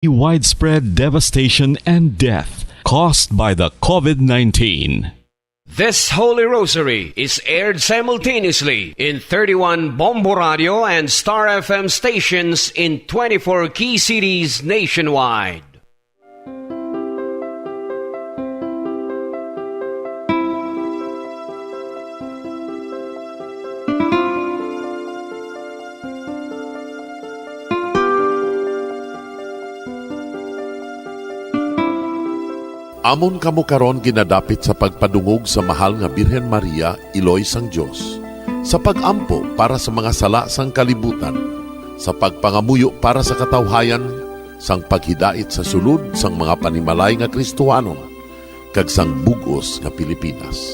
Widespread devastation and death caused by the COVID-19. This Holy Rosary is aired simultaneously in 31 Bombo Radio and Star FM stations in 24 key cities nationwide. Amon kamo karon ginadapit sa pagpadungog sa mahal nga Birhen Maria, Iloy sang Dios, sa pagampo para sa mga sala sang kalibutan, sa pagpangamuyo para sa katawhayan, sang paghidait sa sulod sang mga panimalay nga Kristohanon, kag sang bugos nga Pilipinas.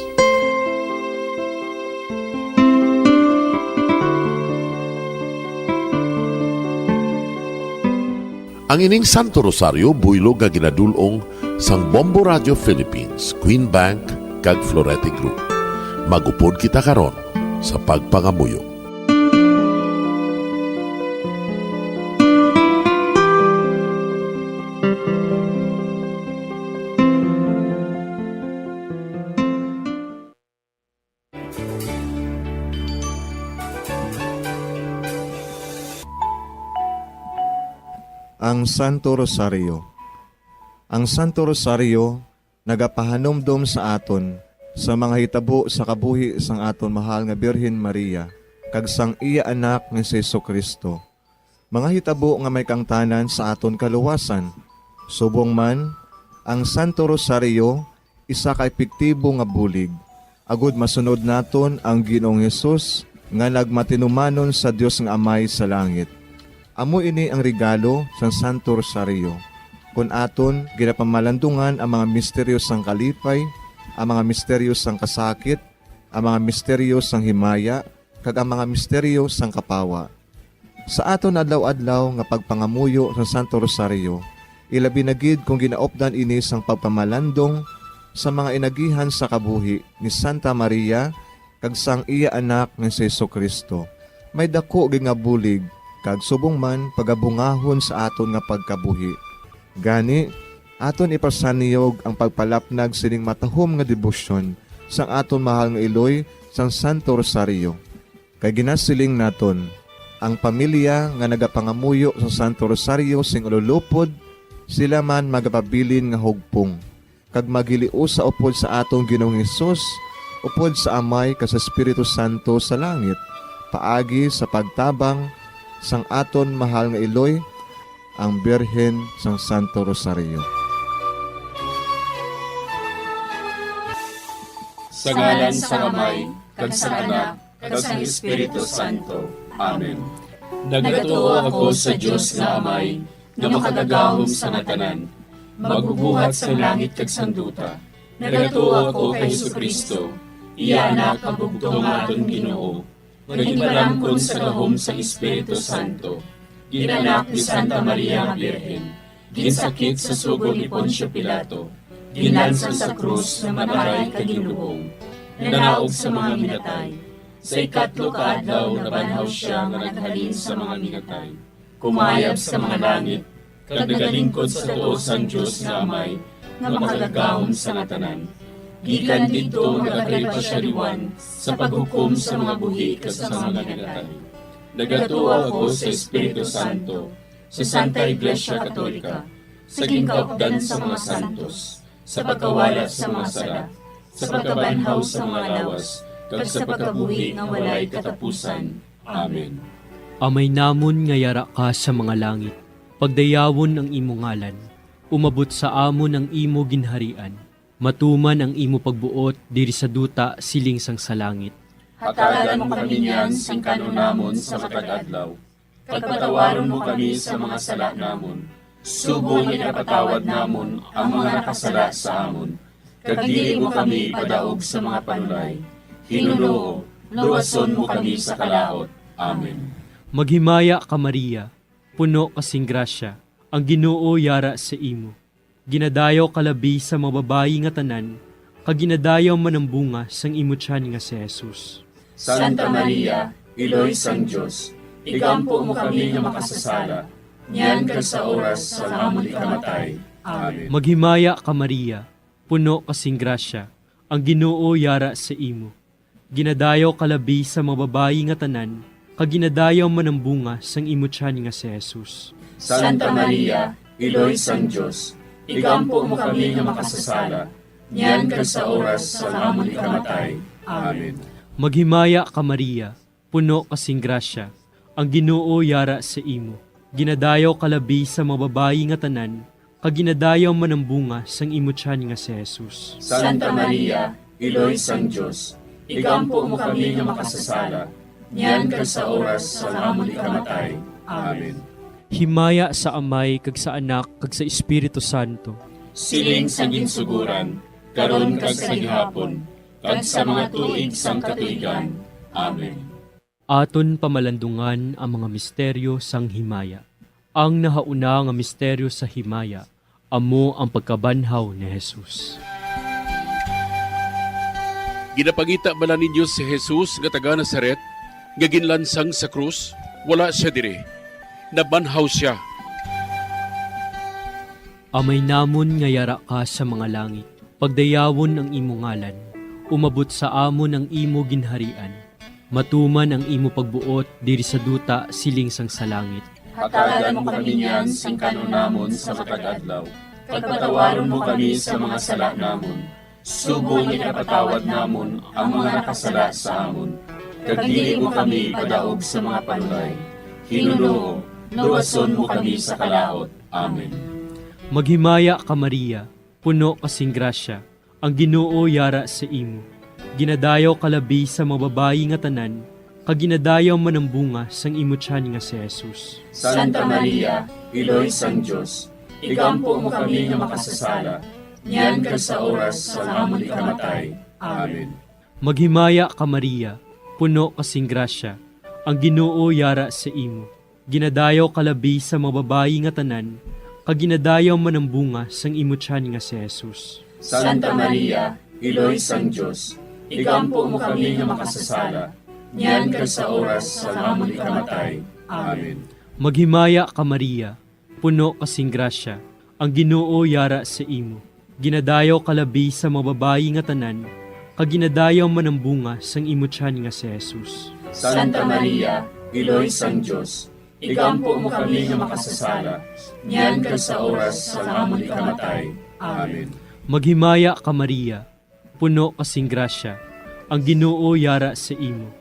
Ang ining Santo Rosario buylog nga ginadulong sang Bombo Radio Philippines, Queen Bank, kag Florete Group. Magupod kita karon sa pagpangamuyo. Ang Santo Rosario. Ang Santo Rosario nagapahanumdum sa aton sa mga hitabo sa kabuhi sang aton mahal nga Birhen Maria kag sang iya anak ni Jesucristo. Mga hitabo nga may kangtanan sa aton kaluwasan. Subong man, ang Santo Rosario isa ka epektibo nga bulig. Agud masunod naton ang Ginoong Hesus nga nagmatinumanon sa Dios nga Amay sa langit. Amo ini ang regalo sa Santo Rosario. Kung aton ginapamalandungan ang mga misteryo sang kalipay, ang mga misteryo sang kasakit, ang mga misteryo sang himaya, kag ang mga misteryo sang kapawa. Sa aton adlaw-adlaw nga pagpangamuyo sa Santo Rosario, ilabi na gid kung ginaopdan ini sang pagpamalandong sa mga inagihan sa kabuhi ni Santa Maria kag sang iya anak nga si Jesucristo. May dako gid nga bulig kag subong man pagabungahon sa aton nga pagkabuhi. Gani, aton ipasaniyog ang pagpalapnag sining matahom nga debosyon sang aton mahal nga Iloy sang Santo Rosario. Kay ginasiling naton, ang pamilya nga nagapangamuyo sa Santo Rosario sing ululupod, sila man magapabilin nga hugpong. Kag magiliu sa upod sa atong Ginoong Hesus, upod sa Amay kas Espiritu Santo sa langit, paagi sa pagtabang sang aton mahal nga Iloy, ang Birhen sang Santo Rosario. Sa ngalan sa Amay, kag sa Anak, kag sa Espiritu Santo. Amen. Nagatuo ako sa Diyos na Amay, na makadagahom sa natanan, magbubuhat sa langit kag sanduta. Nagatuo ako kay Jesucristo, iya anak ang bugtong aton Ginoo, naginbaramkon sa gahom sa Espiritu Santo, ginanak ni Santa Maria nga Birhen, ginsakit sa sugod ni Poncio Pilato, ginlansang sa krus na matay kag ginuhong, nanaog sa mga minatay. Sa ikatlo ka adlaw nabanhaw siya nga naghalin sa mga minatay, kumayab sa mga langit, kag nagalingkod sa tuo sang Dios nga Amay, nga makagagahom sa natanan. Gikan dito nagakalipasyariwan sa paghukom sa mga buhi kas sa mga minatay. Nagatuo ako sa Espiritu Santo, sa Santa Iglesia Katolika, sa gingkaupdan sa mga santos, sa pagkawalat sa mga sala, sa pagkabanhaw sa mga lawas, kag sa pagkabuhi nga walay katapusan. Amen. Amay namon nga yara ka sa mga langit, pagdayawon ang imo ngalan, umabot sa amon ang imo ginharian, matuman ang imo pagbuot diri sa duta siling sang sa langit. Hatagan mo kami niyan sing kanunamon sa matag-adlaw. Pagpatawaron mo kami sa mga sala namon. Subong ipatawad namon ang mga nakasala sa amon. Kag dili mo kami padaog sa mga panulay. Hinuloo, luwason mo kami sa kalaot. Amen. Maghimaya ka Maria, puno kasing grasya, ang Ginoo yara sa imo. Ginadayaw kalabi sa mga babayi nga tanan, kag ginadayaw man ang bunga sang imo tiyan nga si Jesus. Santa Maria, Iloy sang Diyos, igampo mo kami nga makasasala, niyan kag sa oras sa amon ikamatay. Amen. Maghimaya ka Maria, puno kasing grasya, ang Ginoo yara sa imo. Ginadayaw kalabi sa mga babayi nga tanan, kag ginadayaw man ang bunga sang imo tiyan nga si Jesus. Santa Maria, Iloy sang Diyos, igampo mo kami nga makasasala, niyan kag sa oras sa amon ikamatay. Amen. Maghimaya ka Maria, puno kasing grasya, ang Ginoo yara sa imo. Ginadayaw kalabi sa mga babayi nga tanan, kag ginadayaw man ang bunga sang imo tiyan nga si Jesus. Santa Maria, Iloy sang Diyos, igampo mo kami nga makasasala, niyan kag sa oras sa amon ikamatay. Amen. Himaya sa Amay, kag sa Anak, kag sa Espiritu Santo. Siling sa ginsuguran, karon kag sa gihapon, kag sa mga tuig sang katuigan. Amen. Aton pamalandungan ang mga misteryo sang himaya. Ang nahauna nga misteryo sa himaya, amo ang pagkabanhaw ni Jesus. Ginapangita bala ninyo si Jesus nga taga Nazaret, nga ginlansang sa krus, wala siya dire. Nabanhaw siya. Amay namon nga yara ka sa mga langit, pagdayawon ang imo ngalan, umabot sa amon ang imo ginharian, matuman ang imo pagbuot diri sa duta siling sang sa langit. Hatagan mo kami niyan sing kanunamon sa matag adlaw. Pagpatawaron mo kami sa mga sala namon. Subong ikapatawad namon ang mga nakasala sa amon. Kag dili mo kami padaog sa mga panulay. Hinunoo, luwason mo kami sa kalaot. Amen. Maghimaya ka Maria, puno kasing grasya, ang Ginoo yara sa imo. Ginadayaw kalabi sa mga babayi nga tanan, kag ginadayaw man ang bunga sang imo tiyan nga si Jesus. Santa Maria, Iloy sang Diyos, igampo mo kami nga makasasala, niyan kag sa oras sa amon ikamatay. Amen. Maghimaya ka Maria, puno kasing grasya, ang Ginoo yara sa imo. Ginadayaw kalabi sa mga babayi nga tanan, kag ginadayaw man ang bunga sang imo tiyan nga si Jesus. Santa Maria, Iloy sang Diyos, igampo mo kami nga makasasala, niyan kag sa oras sa amon ikamatay. Amen. Maghimaya ka Maria, puno kasing grasya, ang Ginoo yara sa imo. Ginadayaw kalabi sa mga babayi nga tanan, kag ginadayaw man ang bunga sang imo tiyan nga si Jesus. Santa Maria, Iloy sang Diyos, igampo mo kami nga makasasala, niyan kag sa oras sa amon ikamatay. Amen. Maghimaya ka Maria, puno kasing grasya, ang Ginoo yara sa imo.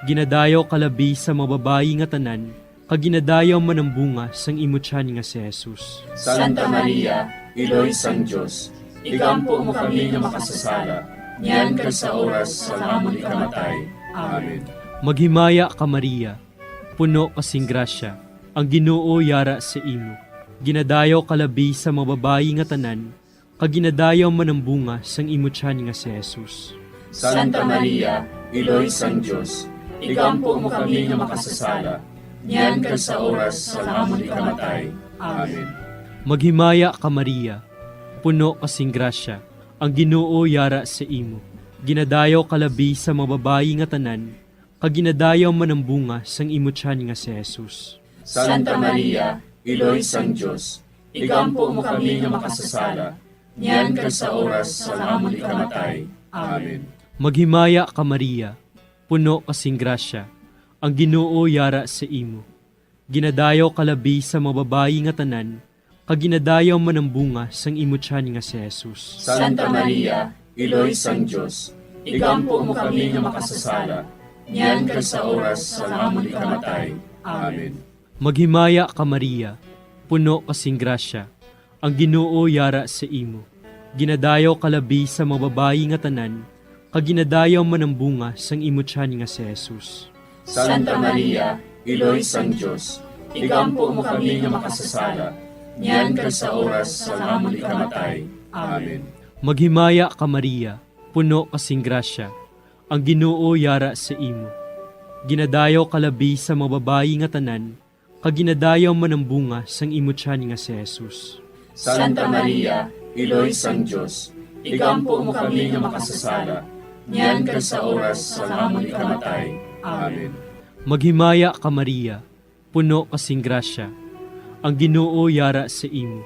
Ginadayaw kalabi sa mga babayi nga tanan, kag ginadayaw man ang bunga sang imo tiyan nga si Jesus. Santa Maria, Iloy sang Diyos, igampo mo kami nga makasasala, niyan kag sa oras sa amon ikamatay. Amen. Maghimaya ka Maria, puno kasing grasya, ang Ginoo yara sa imo. Ginadayaw kalabi sa mga babayi nga tanan, kag ginadayaw man ang bunga sang imo tiyan nga si Jesus. Santa Maria, Iloy sang Diyos, igampo mo kami nga makasasala, niyan kag sa oras sa amon ikamatay. Amen. Maghimaya ka Maria, puno kasing grasya, ang Ginoo yara sa imo. Ginadayaw kalabi sa mga babayi nga tanan, kag ginadayaw man ang bunga sang imo tiyan nga si Jesus. Santa Maria, Iloy sang Diyos, igampo mo kami nga makasasala, niyan kag sa oras sa amon ikamatay. Amen. Maghimaya ka Maria, puno kasing grasya, ang Ginoo yara sa imo. Ginadayaw kalabi sa mga babayi nga tanan, kag ginadayaw man ang bunga sang imo tiyan nga si Jesus. Santa Maria, Iloy sang Diyos, igampo mo kami nga makasasala, niyan kag sa oras sa amon ikamatay. Amen. Maghimaya ka Maria, puno kasing grasya, ang Ginoo yara sa imo. Ginadayaw kalabi sa mga babayi nga tanan, kag ginadayaw man ang bunga sang imo tiyan nga si Jesus. Santa Maria, Iloy sang Diyos, igampo mo kami nga makasasala, niyan kag sa oras sa amon ikamatay. Amen. Maghimaya ka Maria, puno kasing grasya, ang Ginoo yara sa imo. Ginadayaw kalabi sa mga babayi nga tanan, kag ginadayaw man ang bunga sang imo tiyan nga si Jesus. Santa Maria, Iloy sang Diyos, igampo mo kami nga makasasala, niyan kag sa oras sa amon ikamatay. Amen. Maghimaya ka Maria, puno kasing grasya, ang Ginoo yara sa imo.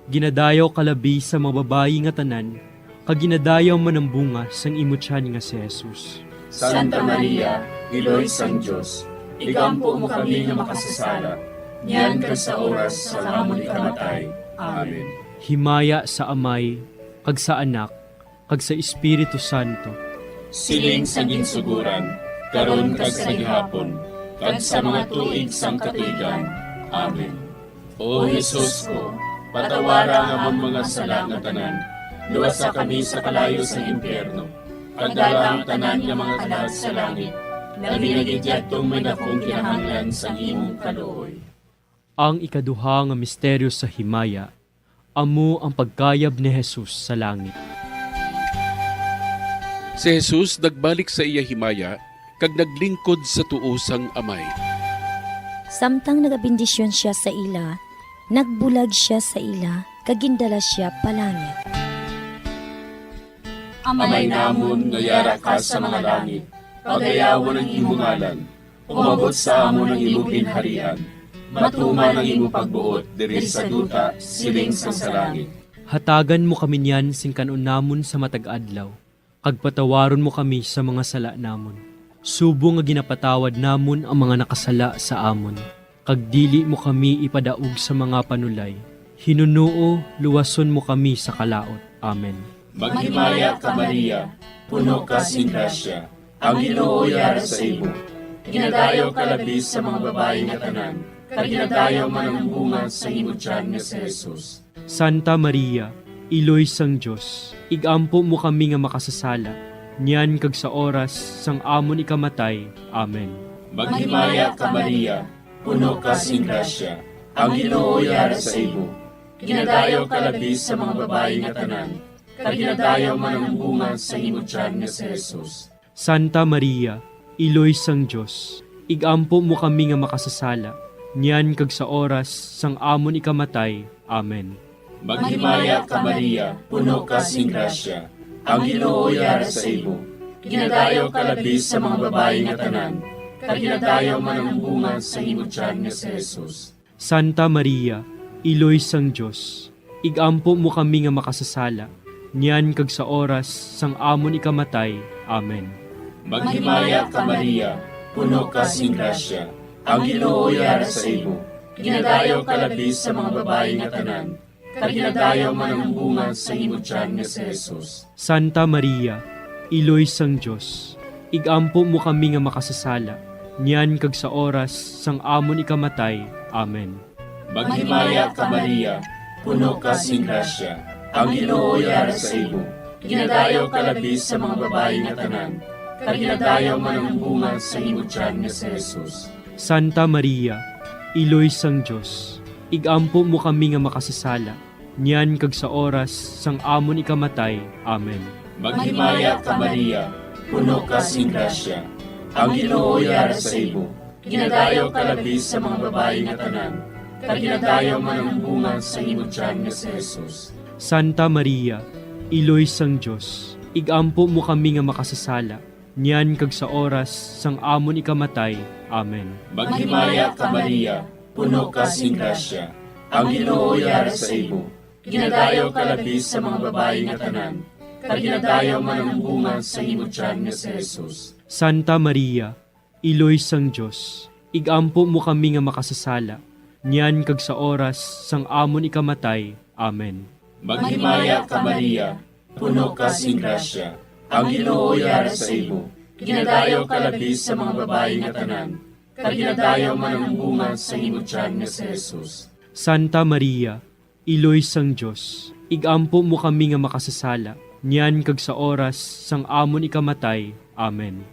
Ginadayaw kalabi sa mga babayi nga tanan, kag ginadayaw manambunga sang imo tiyan nga si Jesus. Santa Maria, Iloy sang Diyos, igampo mo kami nga makasasala, niyan kag sa oras sa amon ikamatay. Amen. Himaya sa Amay, kag sa Anak, kag sa Espiritu Santo. Siling sa ginsuguran, karon kag sa gihapon, kag sa mga tuig sang katuigan. Amen. O Jesus ko, patawara nga among mga sala nga tanan, luwasa kami sa kalayo sa impyerno, pagdala ang tanan nga mga kalat sa langit, nabinagidyatong may dakong kinahanglan sa imong kaluoy. Ang ikaduha nga misteryo sa himaya, amo ang pagkayab ni Jesus sa langit. Si Jesus nagbalik sa iya himaya, kag naglingkod sa tuo sang amay. Samtang nagabindisyon siya sa ila, nagbulag siya sa ila, kagindala siya palangit. Amay namon nga yara ka sa mga langit, pagayawon ang imong ngalan, umabot sa amon ang imong ginharian, matuman ang imong pagbuot diri sa duta siling sa langit. Hatagan mo kami niyan sing kanon namon sa matag adlaw, kag patawaron mo kami sa mga sala namon. Subo nga ginapatawad namon ang mga nakasala sa amon, kag dili mo kami ipadaog sa mga panulay. Hinunuo, luwason mo kami sa kalaot. Amen. Maghimaya ka Maria, puno ka sing grasya, ang Ginoo yara sa imo. Ginadayaw ka labis sa mga babae nga tanan, kag ginadayaw man ang bunga sa imo tiyan nga si Jesus. Santa Maria, Iloy sang Diyos, igampo mo kami nga makasasala, niyan kag sa oras sang amon ikamatay. Amen. Maghimaya ka Maria, puno ka sing grasya, ang Ginoo yara sa imo. Ginadayaw ka labis sa mga babae nga tanan, kag ginadayaw man ang bunga sa imo tiyan nga si Jesus. Santa Maria, Iloy sang Diyos, igampo mo kami nga makasasala, niyan kag sa oras sang amon ikamatay. Amen. Maghimaya ka Maria, puno ka sing grasya, ang Ginoo yara sa imo. Ginadayaw ka labis sa mga babae nga tanan, kag ginadayaw man ang bunga sa imo tiyan nga si Jesus. Santa Maria, Iloy sang Diyos, igampo mo kami nga makasasala, niyan kag sa oras sang amon ikamatay. Amen. Maghimaya ka Maria, puno ka sing grasya, ang Ginoo yara sa imo. Ginadayaw ka labis sa mga babae nga tanan, kag ginadayaw man ang bunga sa imo tiyan nga si Jesus. Santa Maria, Iloy sang Diyos, igampo mo kami nga makasasala, niyan kag sa oras sang amon ikamatay. Amen. Maghimaya ka Maria, puno ka sing grasya, ang Ginoo yara sa imo. Ginadayaw ka labis sa mga babae nga tanan, kag ginadayaw man ang bunga sa imo tiyan nga si Jesus. Santa Maria, Iloy sang Diyos, igampo mo kami nga makasasala, niyan kag sa oras sang amon ikamatay. Amen. Maghimaya ka Maria, puno ka sing grasya, ang Ginoo yara sa imo. Ginadayaw ka labis sa mga babae nga tanan, kag ginadayaw man ang bunga sa imo tiyan nga si Jesus. Santa Maria, Iloy sang Diyos, igampo mo kami nga makasasala, niyan kag sa oras sang amon ikamatay. Amen. Maghimaya ka Maria, puno ka sing grasya, ang Ginoo yara sa imo. Ginadayaw ka labis sa mga babae nga tanan, kag ginadayaw man ang bunga sa imo tiyan nga si Jesus. Santa Maria, Iloy sang Diyos, igampo mo kami nga makasasala, niyan kag sa oras sang amon ikamatay. Amen. Maghimaya ka Maria, puno ka sing grasya, ang Ginoo yara sa imo. Ginadayaw ka labis sa mga babae nga tanan, kag ginadayaw man ang bunga sa imo tiyan nga si Jesus. Santa Maria, Iloy sang Diyos, igampo mo kami nga makasasala, niyan kag sa oras sang amon ikamatay. Amen.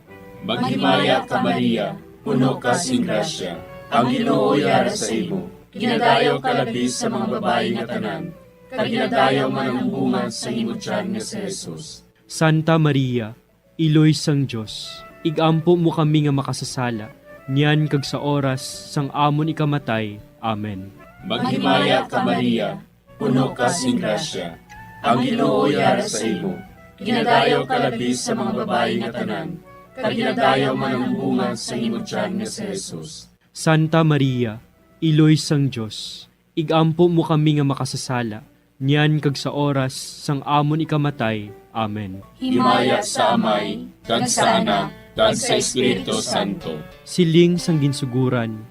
Maghimaya ka Maria, puno ka sing grasya, ang Ginoo yara sa imo. Ginadayaw ka labis sa mga babae nga tanan, kag ginadayaw man ang bunga sa imo tiyan nga si Jesus. Santa Maria, Iloy sang Diyos, igampo mo kami nga makasasala, niyan kag sa oras sang amon ikamatay. Amen. Maghimaya ka Maria, puno ka sing grasya, ang Ginoo yara sa imo. Ginadayaw ka labis sa mga babae nga tanan, kag ginadayaw man ang bunga sa imo tiyan nga si Jesus. Santa Maria, Iloy sang Diyos, Igampo mo kami nga makasasala, niyan kag sa oras sang amon ikamatay. Amen. Himaya sa Amay, kag sa Anak, kag sa Espiritu Santo. Siling sang ginsuguran,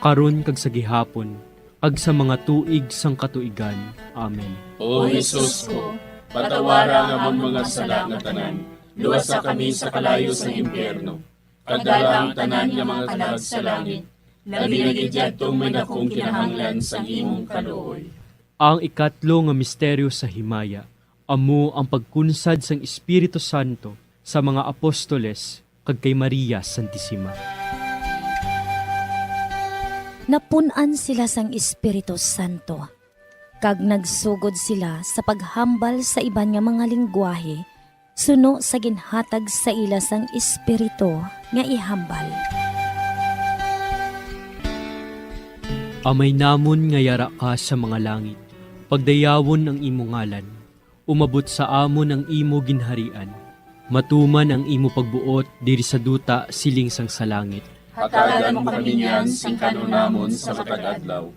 karon kag sa gihapon, kag sa mga tuig sang katuigan. Amen. O Jesus ko, patawara nga mong mga sala nga tanan, luwasa kami sa kalayo sa impyerno. Kagdalang tanan nga mga kalag sa langit, labi na gidyadtong may dakong kinahanglan sa imong kaluoy. Ang ikatlo nga misteryo sa himaya, amo ang pagkunsad sang Espiritu Santo sa mga apostoles kag kay Maria Santissima. Napunan sila sang Espiritu Santo, kag nagsugod sila sa paghambal sa iban nga mga lingwahe, suno sa ginhatag sa ila sang Espiritu nga ihambal. Amay namon nga yara ka sa mga langit, pagdayawon ang imo ngalan, umabot sa amon ang imo ginharian, matuman ang imo pagbuot diri sa duta siling sang sa langit. Hatagan mo kami niyan sing kanunamon sa matag adlaw.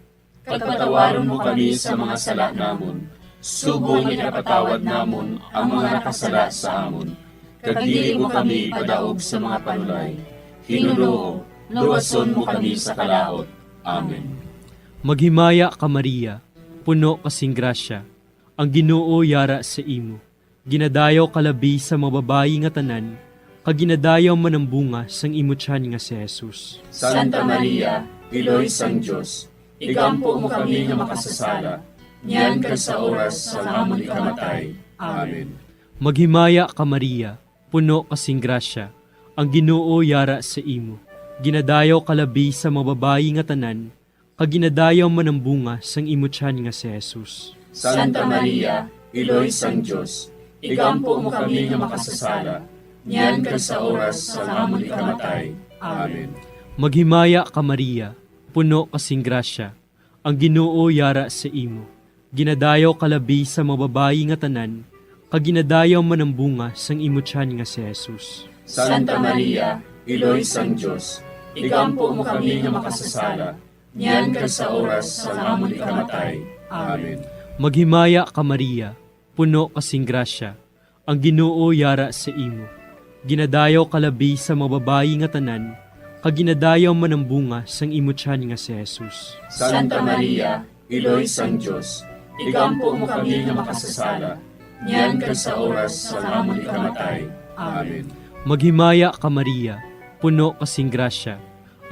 Pagpatawaron mo kami sa mga sala namon. Subong ikapatawad namon ang mga nakasala sa amon. Kag dili mo kami padaog sa mga panulay. Hinuloo, luwason mo kami sa kalaot. Amen. Maghimaya ka Maria, puno kasing grasya, ang Ginoo yara sa imo. Ginadayaw kalabi sa mga babayi nga tanan, kag ginadayaw man ang bunga sang imo tiyan nga si Jesus. Santa Maria, Iloy sang Diyos, igampo mo kami nga makasasala, niyan kag sa oras sa amon ikamatay. Amen. Maghimaya ka Maria, puno kasing grasya, ang Ginoo yara sa imo. Ginadayaw kalabi sa mga babayi nga tanan, kag ginadayaw man ang bunga sang imo tiyan nga si Jesus. Santa Maria, Iloy sang Diyos, igampo mo kami nga makasasala, niyan kag sa oras sa amon ikamatay. Amen. Maghimaya ka Maria, puno kasing grasya, ang Ginoo yara sa imo. Ginadayaw kalabi sa mga babayi nga tanan, kag ginadayaw man ang bunga sang imo tiyan nga si Jesus. Santa Maria, Iloy sang Diyos, igampo mo kami nga makasasala, niyan kag sa oras sa amon ikamatay. Amen. Maghimaya ka Maria, puno kasing grasya, ang Ginoo yara sa imo. Ginadayaw kalabi sa mga babayi nga tanan, kag ginadayaw man ang bunga sang imo tiyan nga si Jesus. Santa Maria, Iloy sang Diyos, igampo mo kami nga makasasala, niyan kag sa oras sa amon ikamatay. Amen. Maghimaya ka Maria, puno kasing grasya,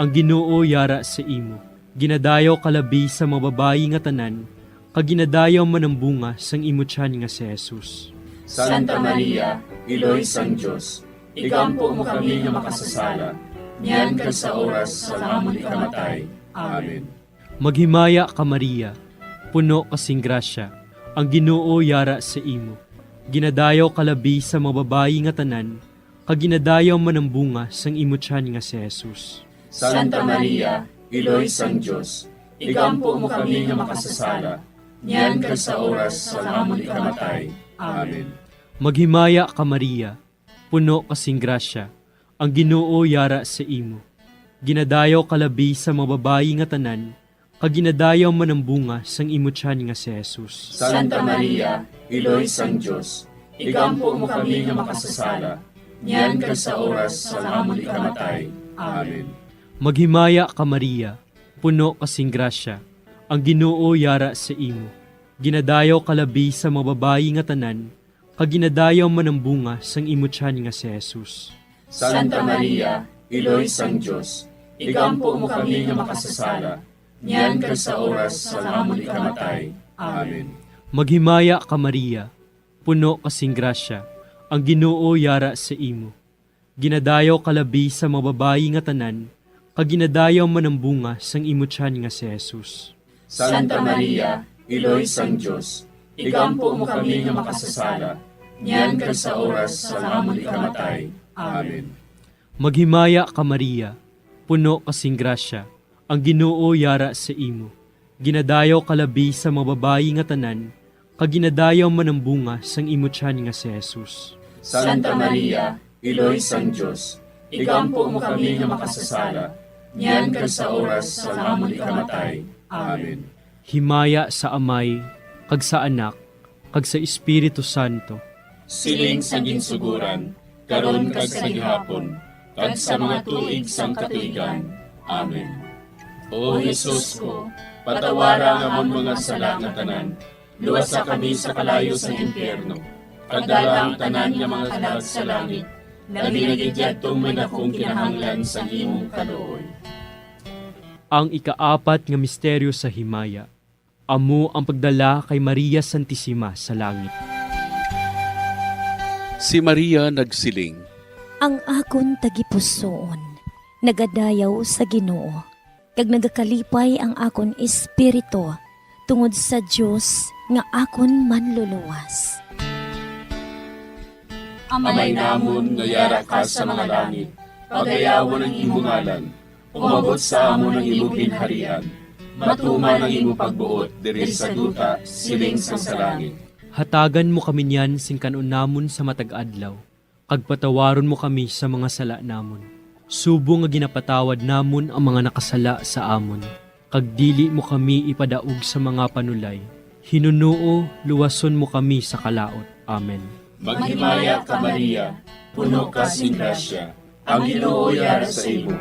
ang Ginoo yara sa imo. Ginadayaw kalabi sa mga babayi nga tanan, kag ginadayaw man ang bunga sang imo tiyan nga si Jesus. Santa Maria, Iloy sang Diyos, igampo mo kami nga makasasala, niyan kag sa oras sa amon ikamatay. Amen. Maghimaya ka Maria, puno kasing grasya, ang Ginoo yara sa imo. Ginadayaw kalabi sa mga babayi nga tanan, kag ginadayaw man ang bunga sang imo tiyan nga si Jesus. Santa Maria, Iloy sang Diyos, igampo mo kami nga makasasala, niyan kag sa oras sa amon ikamatay. Amen. Maghimaya ka Maria, puno kasing grasya, ang Ginoo yara sa imo. Ginadayaw kalabi sa mga babayi nga tanan, kag ginadayaw man ang bunga sang imo tiyan nga si Jesus. Santa Maria, Iloy sang Diyos, igampo mo kami nga makasasala, niyan kag sa oras sa amon ikamatay. Amen. Maghimaya ka Maria, puno kasing grasya, ang Ginoo yara sa imo. Ginadayaw kalabi sa mga babayi nga tanan, kag ginadayaw man ang bunga sang imo tiyan nga si Jesus. Santa Maria, Iloy sang Diyos, igampo mo kami nga makasasala, niyan kag sa oras sa amon ikamatay. Amen. Maghimaya ka Maria, puno kasing grasya, ang Ginoo yara sa imo. Ginadayaw kalabi sa mga babayi nga tanan, kag ginadayaw man ang bunga sang imo tiyan nga si Jesus. Santa Maria, Iloy sang Diyos, igampo mo kami nga makasasala, niyan kag sa oras sa amon ikamatay. Amen. Maghimaya ka Maria, puno kasing grasya, ang Ginoo yara sa imo. Ginadayaw kalabi sa mga babayi nga tanan, kag ginadayaw man ang bunga sang imo tiyan nga si Jesus. Santa Maria, Iloy sang Diyos, igampo mo kami nga makasasala, niyan kag sa oras sa amon ikamatay. Amen. Himaya sa Amay, kag sa Anak, kag sa Espiritu Santo. Siling sa ginsuguran, karon kag sa gihapon, kag sa mga tuig sang katuigan. Amen. O Jesus ko, patawara nga amon mga sala nga tanan, luwasa kami sa kalayo sa impyerno, pagdala ang tanan nga mga kalag sa langit, labi na gidyadtong may dakong kinahanglan sa imong kaluoy. Ang ikaapat nga misteryo sa himaya, amo ang pagdala kay Maria Santissima sa langit. Si Maria nagsiling, Ang akon tagipusoon, nagadayaw sa Ginoo, kag nagakalipay ang akon espiritu tungod sa Dios nga akon manluluwas. Amay namon nga yara ka sa mga langit, pagayawan ang imong ngalan, umabot sa amon ang imong ginharian, matuman ang imong pagbuot diri sa duta siling sa langit. Hatagan mo kami niyan sing kanon namon sa matag adlaw, kag patawaron mo kami sa mga sala namon. Subo nga ginapatawad namon ang mga nakasala sa amon, kag dili mo kami ipadaog sa mga panulay. Hinunuo, luwason mo kami sa kalaot. Amen. Maghimaya ka Maria, puno ka sing grasya, ang Ginoo yara sa imo.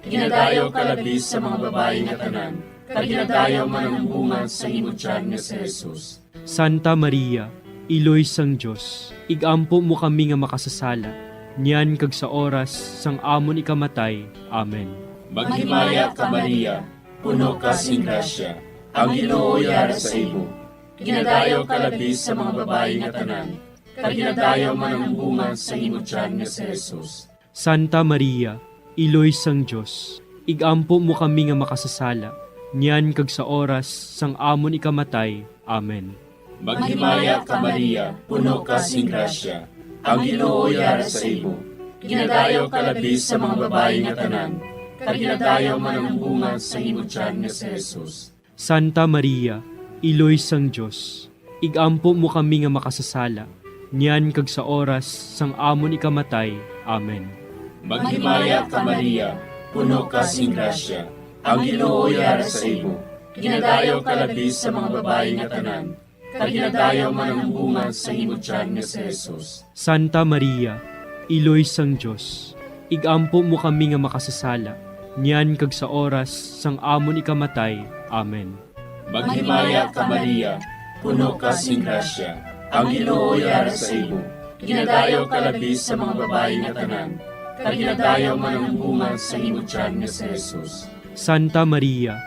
Ginadayaw ka labis sa mga babae nga tanan, kag ginadayaw man ang bunga sa imong tiyan nga si Jesus. Santa Maria, Iloy sang Diyos, igampo mo kami nga makasasala, niyan kag sa oras sang amon ikamatay. Amen. Maghimaya ka Maria, puno ka sing grasya, ang Ginoo yara sa imo. Ginadayaw ka labis sa mga babae nga tanan, kag ginadayaw man ang bunga sa imong tiyan nga si Jesus. Santa Maria, Iloy sang Diyos, igampo mo kami nga makasasala, niyan kag sa oras sang amon ikamatay. Amen. Maghimaya ka Maria, puno ka sing grasya, ang Ginoo yara sa imo. Ginadayaw ka labis sa mga babae nga tanan, kag ginadayaw man ang bunga sa imong tiyan nga si Jesus. Santa Maria, Iloy sang Diyos, igampo mo kami nga makasasala, niyan kag sa oras sang amon ikamatay. Amen. Maghimaya ka Maria, puno ka sing grasya, ang Ginoo yara sa imo. Ginadayaw ka labis sa mga babae nga tanan, kag ginadayaw man ang bunga sa imong tiyan nga si Jesus. Santa Maria, Iloy sang Diyos, igampo mo kami nga makasasala, niyan kag sa oras sang amon ikamatay. Amen. Maghimaya ka Maria, puno ka sing grasya, ang Ginoo yara sa imo. Ginadayaw ka labis sa mga babae nga tanan, kag ginadayaw man ang bunga sa imong tiyan nga si Jesus. Santa Maria,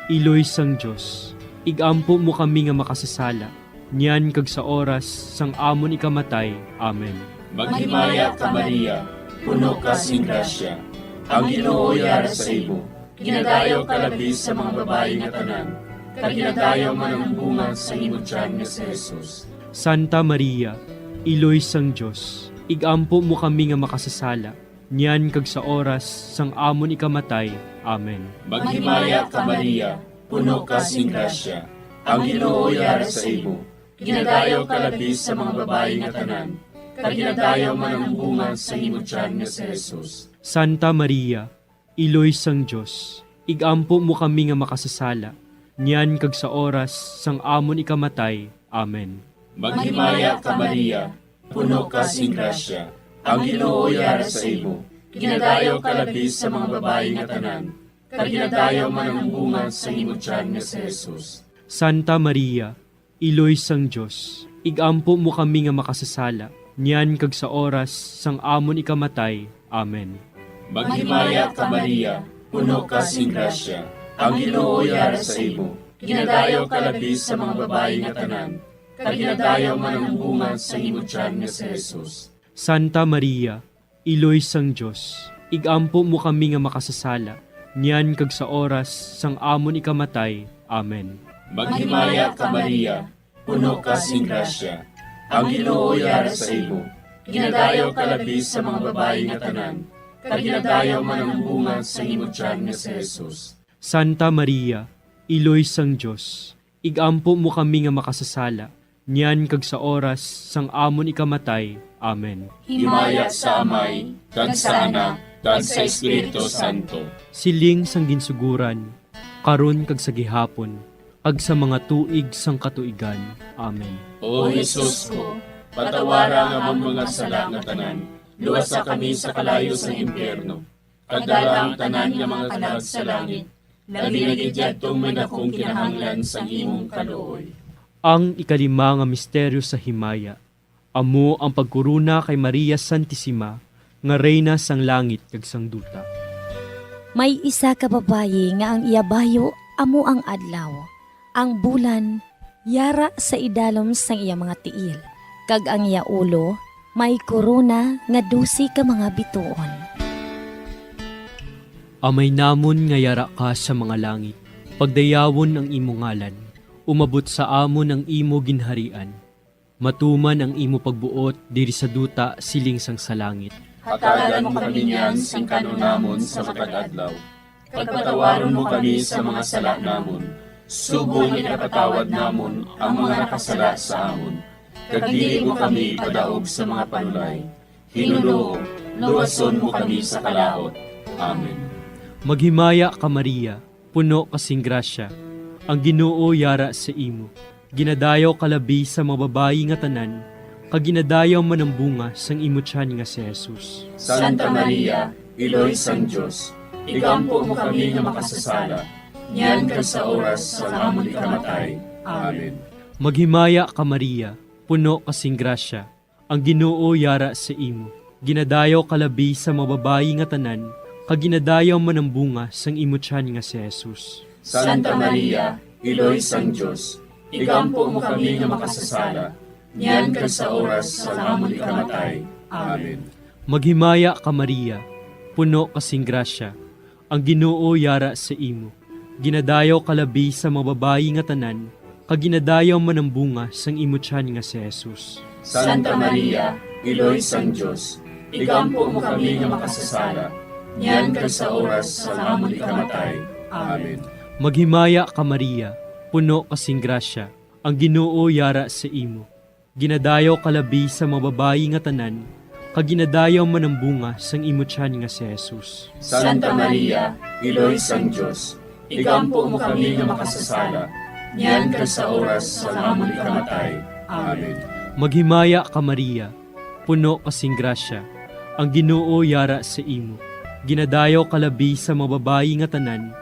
Iloy sang Diyos, igampo mo kami nga makasasala, niyan kag sa oras sang amon ikamatay. Amen. Maghimaya ka Maria, puno ka sing grasya, ang Ginoo yara sa imo. Ginadayaw ka labis sa mga babae nga tanan, kag ginadayaw man ang bunga sa imong tiyan nga si Jesus. Santa Maria, Iloy sang Diyos, igampo mo kami nga makasasala, niyan kag sa oras sang amon ikamatay. Amen. Maghimaya ka Maria, puno ka sing grasya, ang Ginoo yara sa imo. Ginadayaw ka labis sa mga babae nga tanan, kag ginadayaw man ang bunga sa imong tiyan nga si Jesus. Santa Maria, Iloy sang Diyos, igampo mo kami nga makasasala, niyan kag sa oras sang amon ikamatay. Amen. Maghimaya ka Maria, puno ka sing grasya, ang Ginoo yara sa imo. Ginadayaw ka labis sa mga babae nga tanan, kag ginadayaw man ang bunga sa imong tiyan nga si Jesus. Santa Maria, Iloy sang Diyos, igampo mo kami nga makasasala, niyan kag sa oras sang amon ikamatay. Amen. Maghimaya ka Maria, puno ka sing grasya, ang Ginoo yara sa imo. Ginadayaw ka labis sa mga babae nga tanan, kag ginadayaw man ang bunga sa imong tiyan nga si Jesus. Santa Maria, Iloy sang Diyos, igampo mo kami nga makasasala, niyan kag sa oras sang amon ikamatay. Amen. Maghimaya ka Maria, puno ka sing grasya, ang Ginoo yara sa imo. Ginadayaw ka labis sa mga babae nga tanan, kag ginadayaw man ang bunga sa imong tiyan nga si Jesus. Santa Maria, Iloy sang Diyos, igampo mo kami nga makasasala, niyan kag sa oras sang amon ikamatay. Amen. Himaya sa Amay, kag sa Anak, kag sa Espiritu Santo. Siling sang ginsuguran, karon kag sa gihapon, kag sa mga tuig sang katuigan. Amen. O Jesus ko, patawara nga among mga sala nga tanan, luwasa kami sa kalayo sa impyerno, kagdala ang tanan nga mga kalag sa langit, labi na gidyadtong may dakong kinahanglan sa imong kaluoy. Ang ikalima nga misteryo sa himaya, amo ang pagkuruna kay Maria Santissima, nga reyna sang langit kag sang duta. May isa ka babayi nga ang iyabayo amo ang adlaw. Ang bulan yara sa idalom sang iya mga tiil. Kag ang iya ulo may korona nga 12 ka mga bituon. Amay namon nga yara ka sa mga langit, pagdayawon ang imo ngalan, umabot sa amon ang imo ginharian. Matuman ang imo pagbuot diri sa duta siling sang sa langit. Hatagan mo kami niyan sing kanunamon sa matag adlaw. Pagpatawaron mo kami sa mga sala namon. Subong ipatawad namon ang mga nakasala sa amon. Kag dili mo kami padaog sa mga panulay. Hinuloo, luwason mo kami sa kalaot. Amen. Maghimaya ka Maria, puno kasing grasya, ang Ginoo yara sa imo. Ginadayaw kalabi sa mga babayi nga tanan, kag ginadayaw man ang bunga sang imo tiyan nga si Jesus. Santa Maria, Iloy sang Diyos, igampo mo kami nga makasasala, niyan ka sa oras sa amon ikamatay. Amen. Maghimaya ka Maria, puno kasing grasya, ang Ginoo yara sa imo. Ginadayaw kalabi sa mga babayi nga tanan, kag ginadayaw man ang bunga sang imo tiyan nga si Jesus. Santa Maria, Iloy sang Diyos, igampo mo kami nga makasasala, niyan ka sa oras sa amon ikamatay. Amen. Maghimaya ka Maria, puno kasing grasya, ang Ginoo yara sa imo. Ginadayaw kalabi sa mga babayi nga tanan, kag ginadayaw man ang bunga sang imo tiyan nga si Jesus. Santa Maria, Iloy sang Diyos, igampo mo kami nga makasasala, niyan ka sa oras sa amon ikamatay. Amen. Maghimaya ka Maria, puno kasing grasya, ang Ginoo yara sa imo. Ginadayaw kalabi sa mga babayi nga tanan, kag ginadayaw man ang bunga sang imo tiyan nga si Jesus. Santa Maria, Iloy sang Diyos, igampo mo kami nga makasasala, niyan ka sa oras sa amon ikamatay. Amen. Maghimaya ka Maria, puno kasing grasya, ang Ginoo yara sa imo. Ginadayaw kalabi sa mga babayi nga tanan,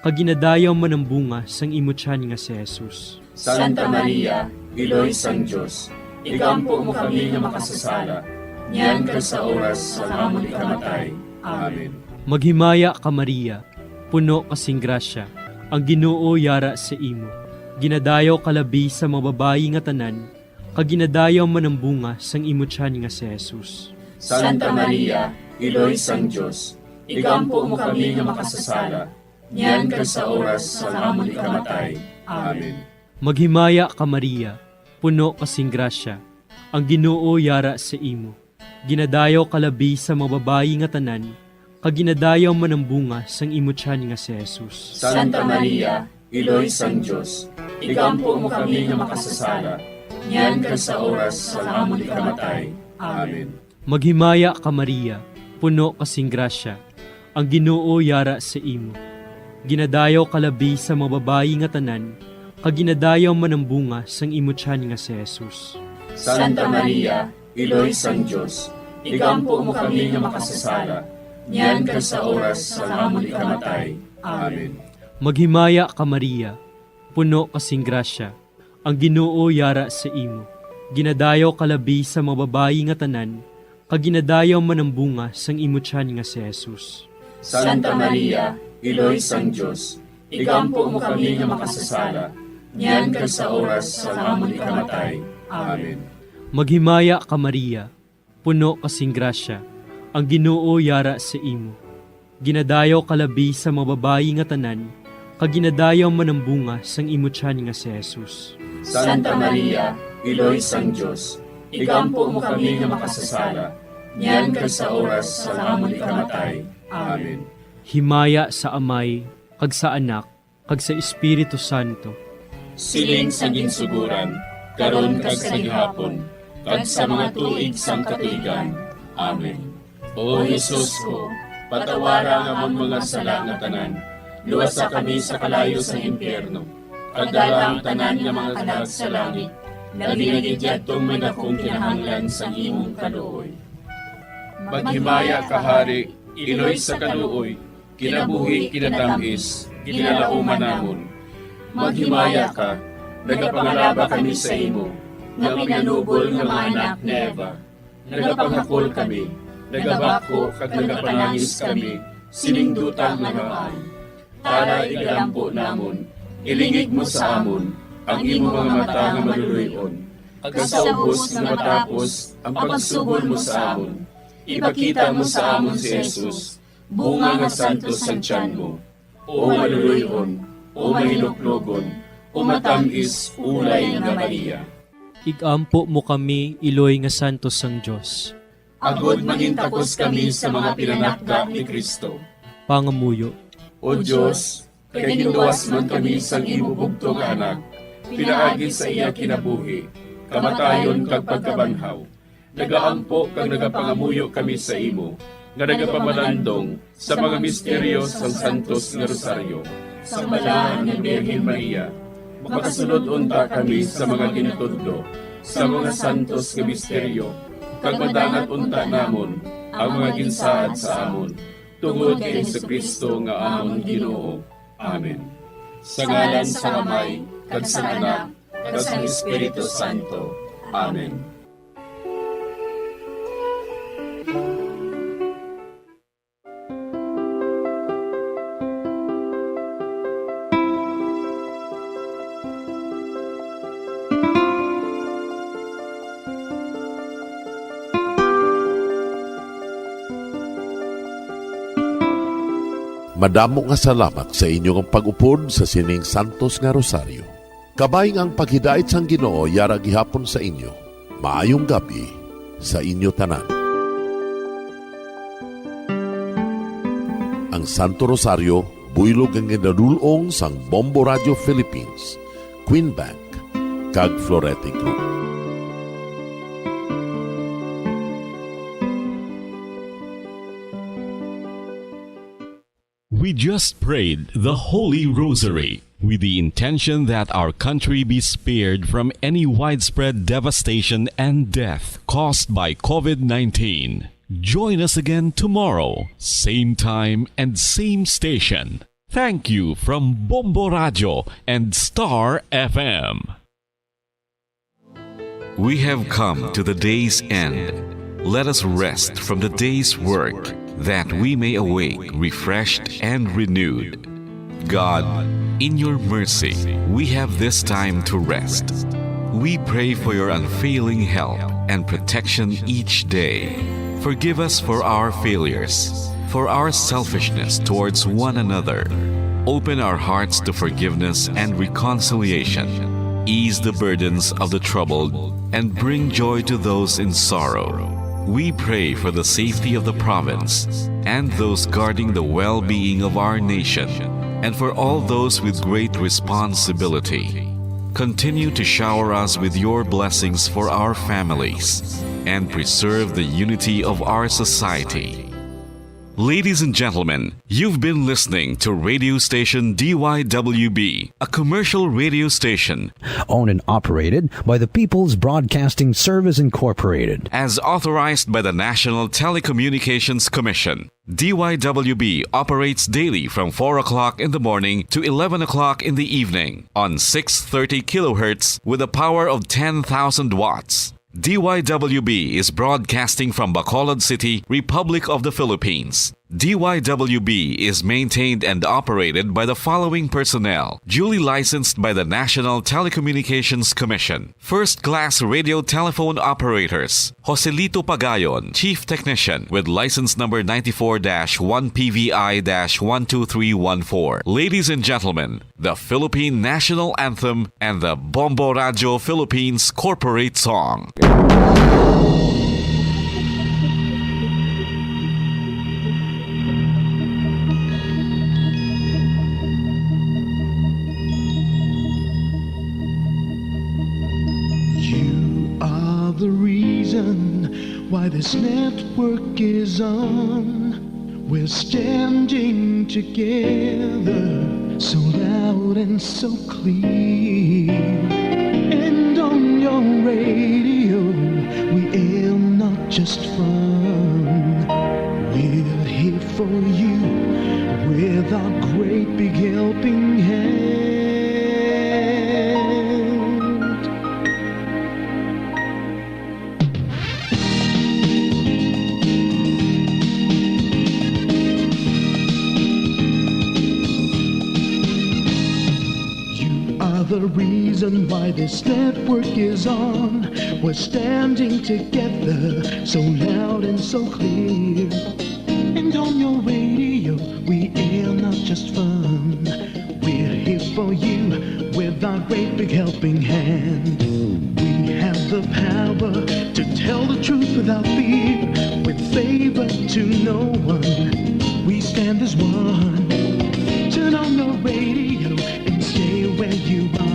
kag ginadayaw man ang bunga sang imo tiyan nga si Jesus. Santa Maria, Iloy sang Diyos, igampo mo kami nga makasasala, niyan ka sa oras sa amon ikamatay. Amen. Maghimaya ka Maria, puno kasing grasya, ang Ginoo yara sa imo. Ginadayaw kalabi sa mga babayi nga tanan, kag ginadayaw man ang bunga sang imo tiyan nga si Jesus. Santa Maria, Iloy sang Diyos, igampo mo kami nga makasasala, niyan ka sa oras sa amon ikamatay. Amen. Maghimaya ka Maria, puno kasing grasya, ang Ginoo yara sa imo. Ginadayaw kalabi sa mga babayi nga tanan, kag ginadayaw man ang bunga sang imo tiyan nga si Jesus. Santa Maria, Iloy sang Diyos, igampo mo kami nga makasasala, niyan ka sa oras sa amon ikamatay. Amen. Maghimaya ka Maria, puno kasing grasya, ang Ginoo yara sa imo. Ginadayaw kalabi sa mga babayi nga tanan, kag ginadayaw man ang bunga sang imo tiyan nga si Jesus. Santa Maria, Iloy sang Diyos, igampo mo kami nga makasasala, niyan ka sa oras sa amon ikamatay. Amen. Maghimaya ka Maria, puno kasing grasya, ang Ginoo yara sa imo. Ginadayaw kalabi sa mga babayi nga tanan, kag ginadayaw man ang bunga sang imo tiyan nga si Jesus. Santa Maria, Iloy sang Diyos, igampo mo kami nga makasasala, niyan ka sa oras sa amon ikamatay. Amen. Maghimaya ka Maria, puno kasing grasya, ang Ginoo yara sa imo. Ginadayaw kalabi sa mga babayi nga tanan, kag ginadayaw man ang bunga sang imo tiyan nga si Jesus. Santa Maria, Iloy sang Diyos, igampo mo kami nga makasasala, niyan ka sa oras sa amon ikamatay. Amen. Himaya sa Amay, kag sa Anak, kag sa Espiritu Santo. Siling sa ginsuguran, karon kag sa gihapon, kag sa mga tuig sang katuigan. Amen. O Jesus ko, patawara nga among mga sala nga tanan, luwasa kami sa kalayo sa impyerno, Kadala ang tanan nga mga kalag sa langit, nagligid-yadtong may dakong kinahanglan sa imong kaluoy. Maghimaya ka, Hari, Iloy sa kaluoy, kinabuhi kinatamis, kinalauman namon. Maghimaya ka, nagapangalaba kami sa imo, nga pinanubol nga mga anak ni Eva. Nagapanghakol kami, nagabako kag nagapanangis kami, siningdutang nga naman. Para igalampo namon, ilingig mo sa amon, ang imo mga mata nga maluluyon. Kag sa ubos nga matapos, ang pagsugod mo sa amon. Ipakita mo sa amon si Jesus, bunga nga santos ang tiyan mo. O maluluyon, o mahiloklogon, o matamis ulay nga Maria. Igampo mo kami, Iloy nga santos sang Dios. Agod mangintakos kami sa mga pinanakda ni Kristo. Pangamuyo, O Diyos, kay ginuwas man kami sang imo bugtong nga anak, pinaagi sa iya kinabuhi, kamatayon kag pagkabanhaw. Nagaampo kag nagapangamuyo kami sa imo, nga nagapamalandong sa mga misteryo sang Santos nga Rosaryo. Sa balaan ni Birhen Maria, makasunod unta kami sa mga ginutudlo, sa mga santos nga misteryo, kag madangat unta namon ang mga ginsaad sa amon, tungod kay Jesucristo nga amon Ginoo. Amen. Sa ngalan sa Amay, kag sa Anak, kag sa Espiritu Santo. Amen. Madamo nga salamat sa inyong pag-upod sa sining Santos nga Rosario. Kabayng ang paghidait sang Ginoo yara gihapon sa inyo. Maayong gabi sa inyo tanan. Ang Santo Rosario buylog ang ginadulong sang Bombo Radio Philippines, Queen Bank, kag Florete Group. We just prayed the Holy Rosary with the intention that our country be spared from any widespread devastation and death caused by COVID-19. Join us again tomorrow, same time and same station. Thank you from Bombo Radio and Star FM. We have come to the day's end. Let us rest from the day's work, that we may awake refreshed and renewed. God, in your mercy, we have this time to rest. We pray for your unfailing help and protection each day. Forgive us for our failures, for our selfishness towards one another. Open our hearts to forgiveness and reconciliation. Ease the burdens of the troubled and bring joy to those in sorrow. We pray for the safety of the province and those guarding the well-being of our nation, and for all those with great responsibility. Continue to shower us with your blessings for our families and preserve the unity of our society. Ladies and gentlemen, you've been listening to radio station DYWB, a commercial radio station owned and operated by the People's Broadcasting Service Incorporated. as authorized by the National Telecommunications Commission. DYWB operates daily from 4 o'clock in the morning to 11 o'clock in the evening on 630 kilohertz with a power of 10,000 watts. DYWB is broadcasting from Bacolod City, Republic of the Philippines. DYWB is maintained and operated by the following personnel, duly licensed by the National Telecommunications Commission. First-class radio telephone operators, Joselito Pagayon, Chief Technician with license number 94-1PVI-12314. Ladies and gentlemen, the Philippine National Anthem and the Bombo Radio Philippines Corporate Song. The reason why this network is on, we're standing together so that loud and so clear. And on your radio, we aim not just fun. We're here for you with our great big helping hand. The reason why this network is on. We're standing together so loud and so clear. And on your radio we air not just fun. We're here for you with our great big helping hand. We have the power to tell the truth without fear, with favor to no one. We stand as one. Turn on your radio and stay where you are.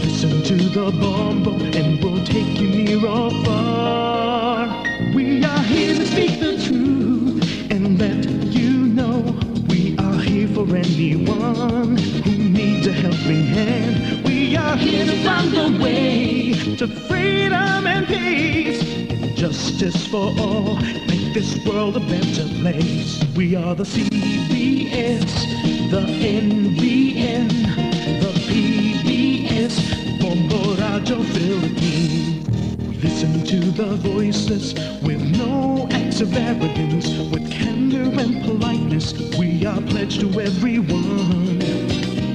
Listen to the Bombo and we'll take you near or far. We are here to speak the truth and let you know. We are here for anyone who needs a helping hand. We are here to find the way to freedom and peace and justice for all. Make this world a better place. We are the CBS, the NBN, the PBS, Bombo Radio Philippines. We listen to the voiceless with no acts of arrogance, with candor and politeness. We are pledged to everyone.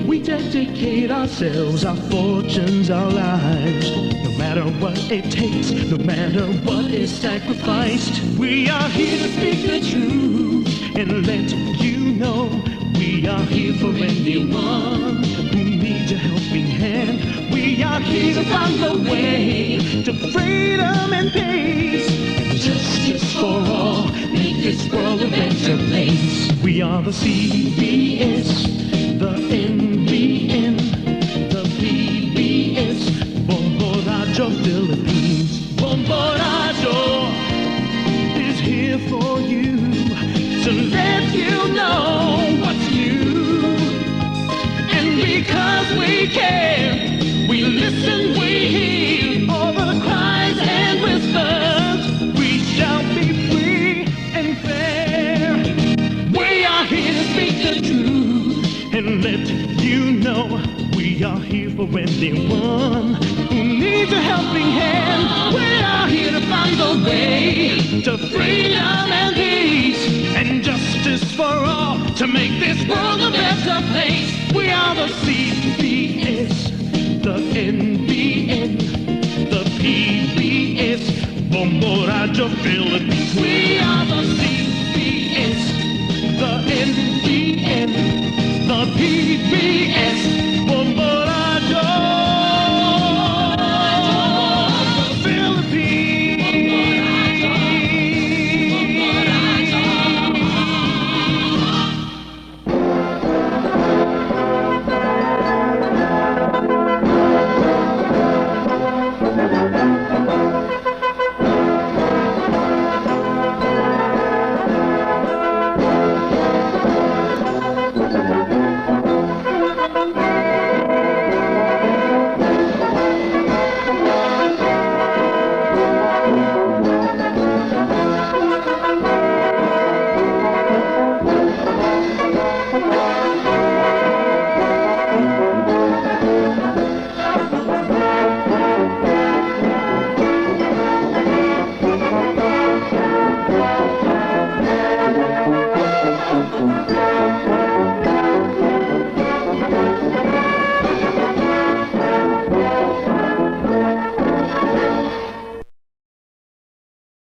We dedicate ourselves, our fortunes, our lives. No matter what it takes, no matter what is sacrificed. We are here to speak the truth and let you know. We are here for anyone who needs a helping hand. We are here to find the way to freedom and peace and justice for all. Make this world a better place. We are the CBS, the NBN, the PBS, Bombo Radio Philippines. Bombo Radio is here for you to let you know what's new. And because we care, we listen, we hear all the cries and whispers. We shall be free and fair. We are here to speak the truth and let you know. We are here for anyone who needs a helping hand. We are here to find the way to freedom and peace and justice for all, to make this world a better place. We are the CBS, the NBN, the PBS, Bombo Radio Philippines. We are